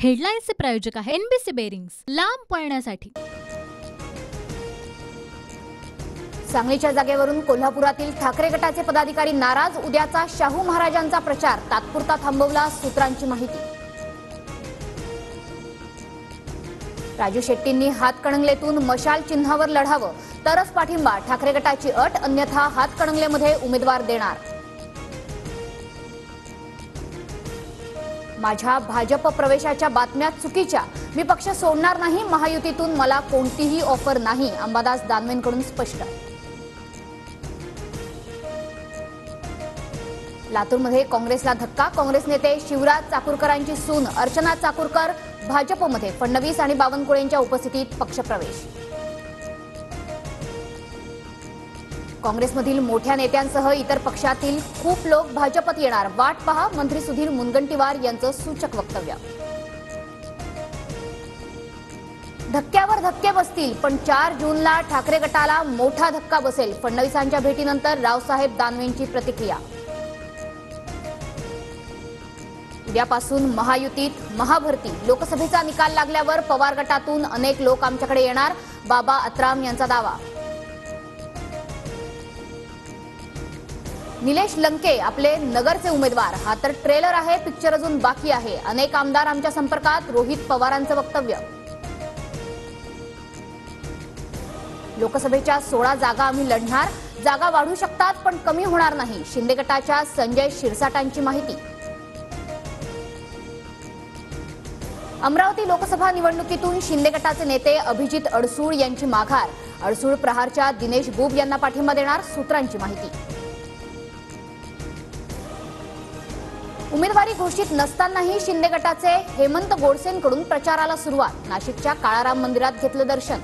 हेडलाईन्सचे प्रायोजक आहे NBC bearings, लांब पळण्यासाठी। सांगलीच्या जागेवरून कोल्हापुरातील ठाकरे गटाचे पदाधिकारी नाराज। उद्याचा शाहू महाराजांचा प्रचार तात्पुरता थांबवला, सूत्रांची माहिती। राजू शेट्टींनी हातकणंगलेतून मशाल चिन्हावर लढावं तरच पाठिंबा, ठाकरे गटाची अट, अन्यथा हातकणंगलेमध्ये उमेदवार देणार। माझ्या भाजप प्रवेशाच्या बातम्या चुकीच्या, मी पक्ष सोडणार नाही, महायुतीतून मला कोणतीही ऑफर नाही, अंबादास दानवेंकडून स्पष्ट। लातूरमध्ये काँग्रेसला धक्का, काँग्रेस नेते शिवराज चाकूरकरांची सून अर्चना चाकूरकर भाजपमध्ये, फडणवीस आणि बावनकुळेंच्या उपस्थितीत पक्षप्रवेश। काँग्रेसमधील मोठ्या नेत्यांसह इतर पक्षातील खूप लोक भाजपत येणार, वाट पहा, मंत्री सुधीर मुनगंटीवार यांचं सूचक वक्तव्य। धक्क्यावर धक्के बसतील, पण 4 जूनला ठाकरे गटाला मोठा धक्का बसेल, फडणवीसांच्या भेटीनंतर रावसाहेब दानवेंची प्रतिक्रिया। उद्यापासून महायुतीत महाभरती, लोकसभेचा निकाल लागल्यावर पवार गटातून अनेक लोक आमच्याकडे येणार, बाबा अत्राम यांचा दावा। निलेश लंके आपले नगरचे उमेदवार, हा तर ट्रेलर आहे, पिक्चर अजून बाकी आहे, अनेक आमदार आमच्या संपर्कात, रोहित पवारांचं वक्तव्य। लोकसभेच्या 16 जागा आम्ही लढणार, जागा वाढू शकतात पण कमी होणार नाही, शिंदे गटाच्या संजय शिरसाटांची माहिती। अमरावती लोकसभा निवडणुकीतून शिंदे गटाचे नेते अभिजित अडसूळ यांची माघार, अडसूळ प्रहारच्या दिनेश बुब यांना पाठिंबा देणार, सूत्रांची माहिती। उमेदवारी घोषित नसतानाही शिंदे गटाचे हेमंत गोडसेंकडून प्रचाराला सुरुवात, नाशिकच्या काळाराम मंदिरात घेतलं दर्शन।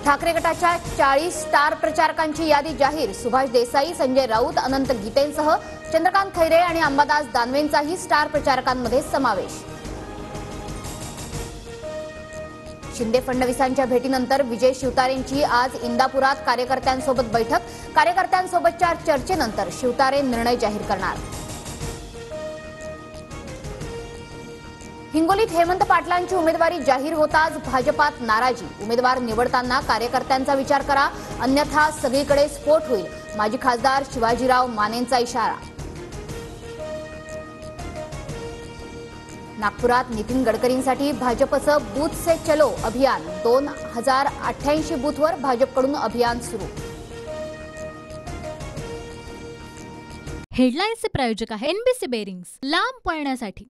ठाकरे गटाच्या 40 स्टार प्रचारकांची यादी जाहीर, सुभाष देसाई, संजय राऊत, अनंत गीतेंसह चंद्रकांत खैरे आणि अंबादास दानवेंचाही स्टार प्रचारकांमध्ये समावेश। शिंदे फडणवीसांच्या भेटीनंतर विजय शिवतारेंची आज इंदापुरात कार्यकर्त्यांसोबत बैठक, कार्यकर्त्यांसोबतच्या चर्चेनंतर शिवतारे निर्णय जाहीर करणार। हिंगोलीत हेमंत पाटलांची उमेदवारी जाहीर होताच भाजपात नाराजी, उमेदवार निवडताना कार्यकर्त्यांचा विचार करा, अन्यथा सगळीकडे स्फोट होईल, माजी खासदार शिवाजीराव मानेंचा इशारा। नागपुरात नितीन गडकरींसाठी भाजपचं बूथ से चलो अभियान, 2088 बूथवर भाजपकडून अभियान सुरू। हेडलाईन्सचे प्रायोजक आहे एनबीसी बेरिंग्स, लांब पळण्यासाठी।